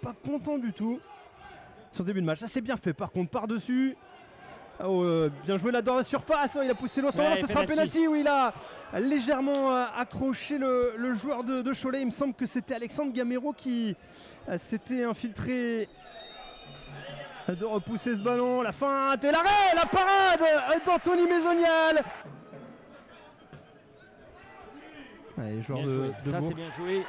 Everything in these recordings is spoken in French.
pas content du tout sur ce début de match. Ça c'est bien fait par contre par-dessus. Bien joué là dans la surface, il a poussé loin, ouais, ce sera un penalty où il a légèrement accroché le joueur de Cholet. Il me semble que c'était Alexandre Gamero qui s'était infiltré de repousser ce ballon. La feinte et l'arrêt, la parade d'Anthony Maisonial. Allez, joueur ça c'est bien joué.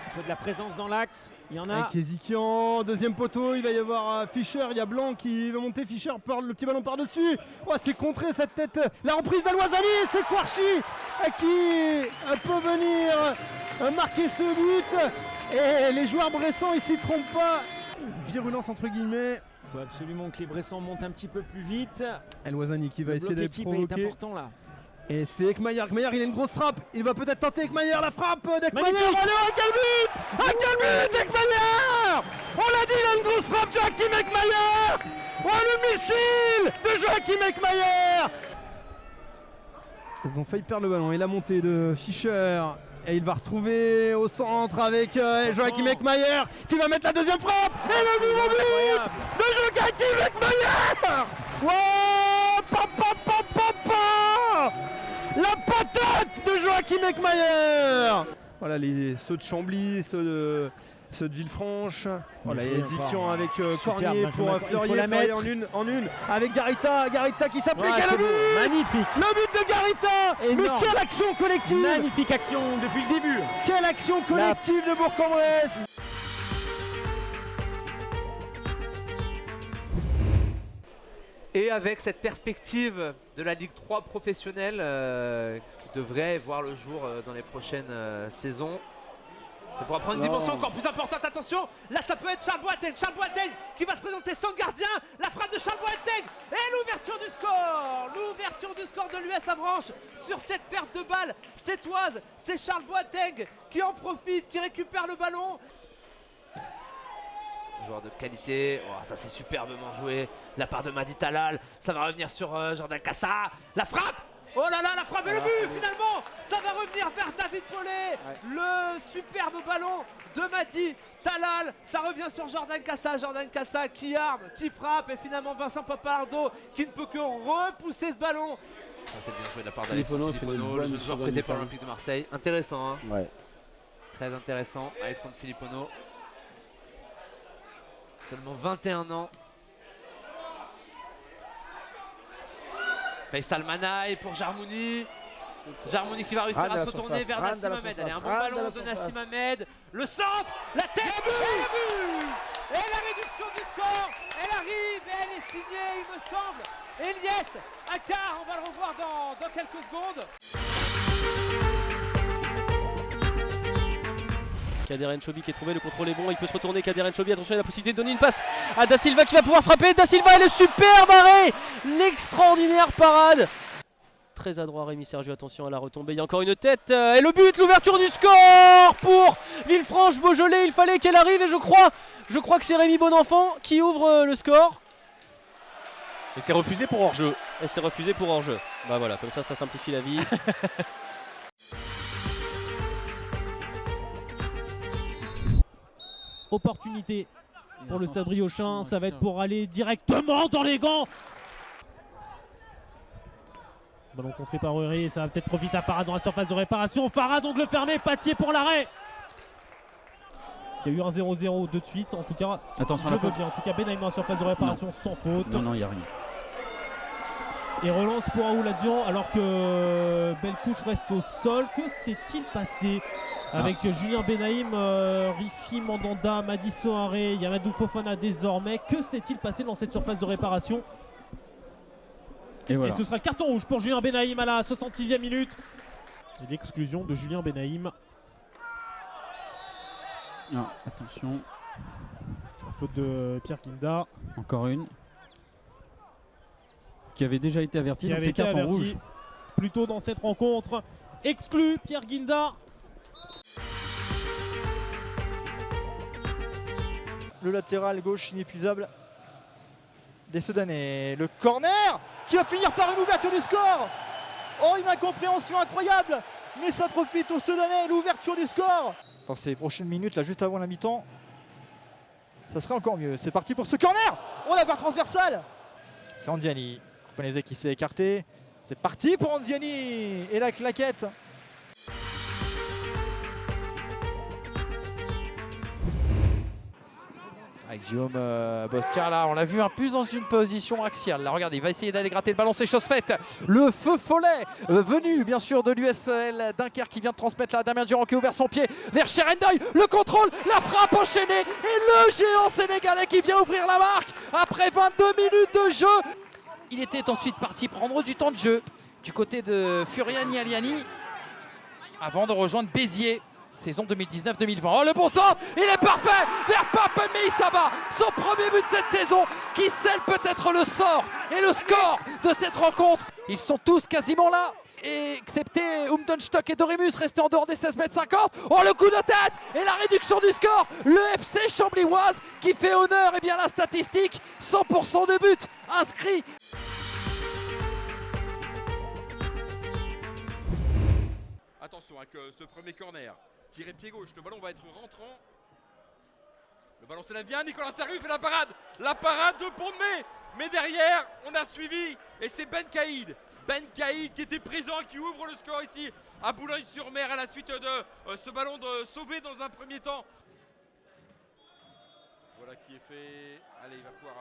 Il faut de la présence dans l'axe, il y en a. Avec Kézikian, deuxième poteau, il va y avoir Fischer, il y a Blanc qui va monter, Fischer par le petit ballon par-dessus. Oh, c'est contré cette tête, la reprise d'Aloisani, c'est Kouarchi qui peut venir marquer ce but. Et les joueurs bressans, ils s'y trompent pas. Virulence entre guillemets. Il faut absolument que les Bressans montent un petit peu plus vite. Aloisani qui va essayer d'être provoqué. Est important là. Et c'est Ekmayer, il a une grosse frappe, il va peut-être tenter Ekmayer, la frappe d'Ekmayer, allez, quel but Ekmayer. On l'a dit, il a une grosse frappe, Joachim Ekmayer. Oh, le missile de Joachim Ekmayer. Ils ont failli perdre le ballon, et la montée de Fischer, et il va retrouver au centre avec Joachim Ekmayer, qui va mettre la deuxième frappe, et le but de Joachim Ekmayer. Wow, la patate de Joachim Ekmayer. Voilà ceux de Chambly, ceux de Villefranche. Voilà, Kézikian avec Cornier pour Fleurier en une avec Garita qui s'applique et le but. Magnifique. Le but de Garita. Énorme. Mais quelle action collective. Magnifique action depuis le début. Quelle action collective de Bourg-en-Bresse. Et avec cette perspective de la Ligue 3 professionnelle qui devrait voir le jour dans les prochaines saisons, ça pourra prendre une dimension encore plus importante. Attention, là ça peut être Charles Boateng qui va se présenter sans gardien. La frappe de Charles Boateng et l'ouverture du score de l'US Avranches sur cette perte de balle sétoise. C'est Charles Boateng qui en profite, qui récupère le ballon. Joueur de qualité, oh, ça c'est superbement joué de la part de Madi Talal. Ça va revenir sur Jordan Cassa. La frappe. Oh là là, la frappe et le but finalement. Ça va revenir vers David Paulet. Le superbe ballon de Madi Talal. Ça revient sur Jordan Cassa qui arme, qui frappe. Et finalement Vincent Papardo qui ne peut que repousser ce ballon. Ça c'est bien joué de la part d'Alexandre Philippono, le joueur prêté par l'Olympique de Marseille. Intéressant, hein. Ouais. Très intéressant, Alexandre Philippono. Seulement 21 ans. Faisal Manaï pour Jarmouni. Jarmouni qui va réussir à se retourner vers Nassim Hamed. Allez, un bon ballon de Nassim Hamed. Le centre, la tête, et le but. Et la réduction du score, elle arrive et elle est signée, il me semble. Eliès Akar, on va le revoir dans quelques secondes. Kader Nchobi qui est trouvé, le contrôle est bon, il peut se retourner. Kader Nchobi, attention, il a la possibilité de donner une passe à Da Silva qui va pouvoir frapper. Da Silva et le superbe arrêt, l'extraordinaire parade. Très adroit Rémi Sergio, attention à la retombée, il y a encore une tête et le but, l'ouverture du score pour Villefranche-Beaujolais. Il fallait qu'elle arrive et je crois que c'est Rémi Bonenfant qui ouvre le score. Et c'est refusé pour hors-jeu. Et c'est refusé pour hors-jeu. Bah voilà, comme ça simplifie la vie. Opportunité pour le Stade Briochin, ça va être pour aller directement dans les gants. Ballon contré par Uri, ça va peut-être profiter à Farad dans la surface de réparation. Farad, ongle fermé, Patier pour l'arrêt. Il y a eu un 0-0 de suite, en tout cas. Attention à la faute. En tout cas, Benaïm dans la surface de réparation sans faute. Non, il n'y a rien. Et relance pour Aouladian alors que Belkouche reste au sol. Que s'est-il passé avec Julien Benaïm, Rifi Mandanda, Madi Soare, Yamadou Fofana désormais? Que s'est-il passé dans cette surface de réparation? Et ce sera carton rouge pour Julien Benaïm à la 66e minute. Et l'exclusion de Julien Benaïm. Non, attention. Faute de Pierre Guinda. Encore une. Qui avait déjà été averti, donc c'est carton rouge. Plus tôt dans cette rencontre. Exclu Pierre Guinda. Le latéral gauche inépuisable des Sedanais. Le corner qui va finir par une ouverture du score. Oh, une incompréhension incroyable. Mais ça profite aux Sedanais, l'ouverture du score. Dans ces prochaines minutes, là juste avant la mi-temps. ça serait encore mieux. C'est parti pour ce corner. Oh, la barre transversale. C'est Anziani. Coupanese qui s'est écarté. C'est parti pour Anziani. Et la claquette. Avec Guillaume Boscar, là, on l'a vu un peu dans une position axiale. Là, regardez, il va essayer d'aller gratter le ballon, c'est chose faite. Le feu follet venu, bien sûr, de l'USL Dunkerque qui vient de transmettre là. Damien Durand qui a ouvert son pied vers Cherendoy. Le contrôle, la frappe enchaînée. Et le géant sénégalais qui vient ouvrir la marque après 22 minutes de jeu. Il était ensuite parti prendre du temps de jeu du côté de Furian Yaliani avant de rejoindre Béziers. Saison 2019-2020. Oh, le bon sens, il est parfait vers Pape Meissaba, son premier but de cette saison qui scelle peut-être le sort et le score de cette rencontre. Ils sont tous quasiment là, excepté Umdonstock et Dorimus restés en dehors des 16 mètres 50. Oh, le coup de tête et la réduction du score. Le FC Chambly-Oise qui fait honneur à la statistique, 100% de buts inscrits. Attention avec ce premier corner. Tiré pied gauche, le ballon va être rentrant. Le ballon s'élève bien, Nicolas Sarru fait la parade. La parade de Pont-de-Mai. Mais derrière, on a suivi. Et c'est Ben Caïd. Ben Caïd qui était présent, qui ouvre le score ici à Boulogne-sur-Mer à la suite de ce ballon sauvé dans un premier temps. Voilà qui est fait. Allez, il va pouvoir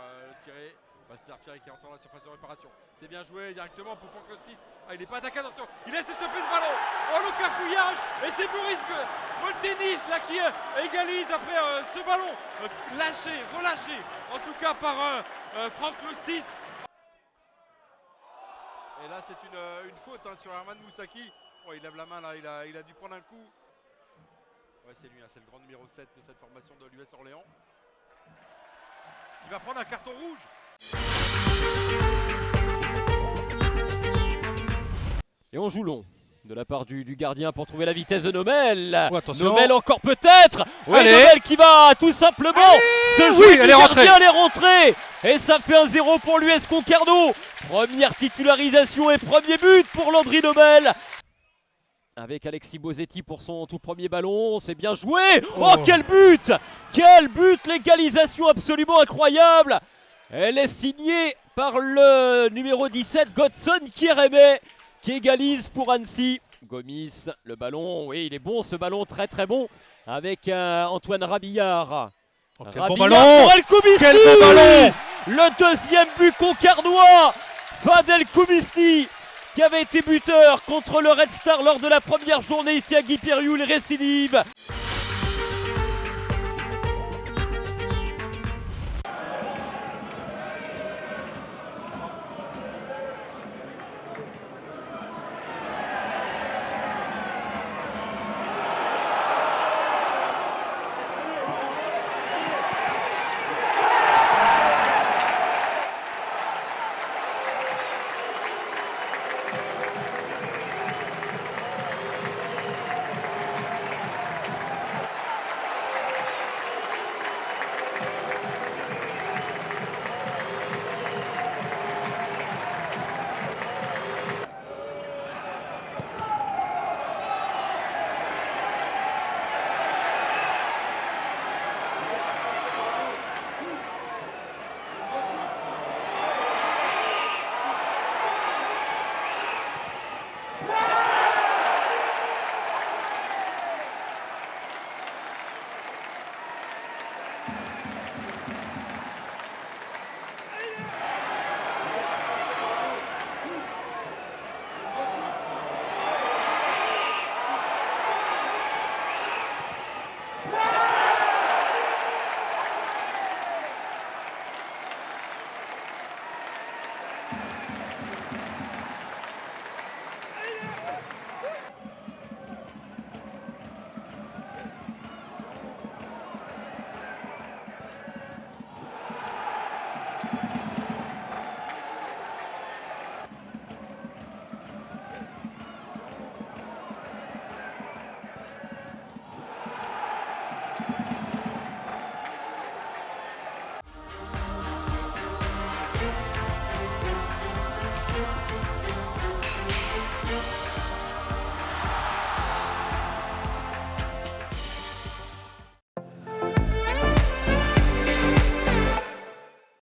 tirer. Balthazar Pierre qui entend la surface de réparation. C'est bien joué directement pour Franck Lostis. Ah, il n'est pas attaqué, attention. Il laisse échapper ce ballon. Oh, le cafouillage. Et c'est Boris Moltenis là qui égalise après ce ballon lâché, relâché. En tout cas par Franck Lostis. Et là, c'est une faute sur Herman Moussaki. Oh, il lève la main là, il a dû prendre un coup. Ouais, c'est lui, hein, c'est le grand numéro 7 de cette formation de l'US Orléans. Il va prendre un carton rouge. Et on joue long de la part du gardien pour trouver la vitesse de Nomel. Oh, attention. Nomel encore peut-être. Oui, Allez. Nomel qui va tout simplement se jouer. Oui, elle est rentrée. Elle est rentrée. Et ça fait 1-0 pour l'US Concarneau. Première titularisation et premier but pour Landry Nomel. Avec Alexis Bosetti pour son tout premier ballon, c'est bien joué. Oh, quel but! Quel but! L'égalisation absolument incroyable. Elle est signée par le numéro 17, Godson Kiereme, qui égalise pour Annecy. Gomis, le ballon, oui, il est bon ce ballon, très très bon, avec Antoine Rabillard. Quel bon ballon! Quel bon ballon! Le deuxième but concarnois, Fadel Koumisti, qui avait été buteur contre le Red Star lors de la première journée ici à Guy-Périou, il récidive.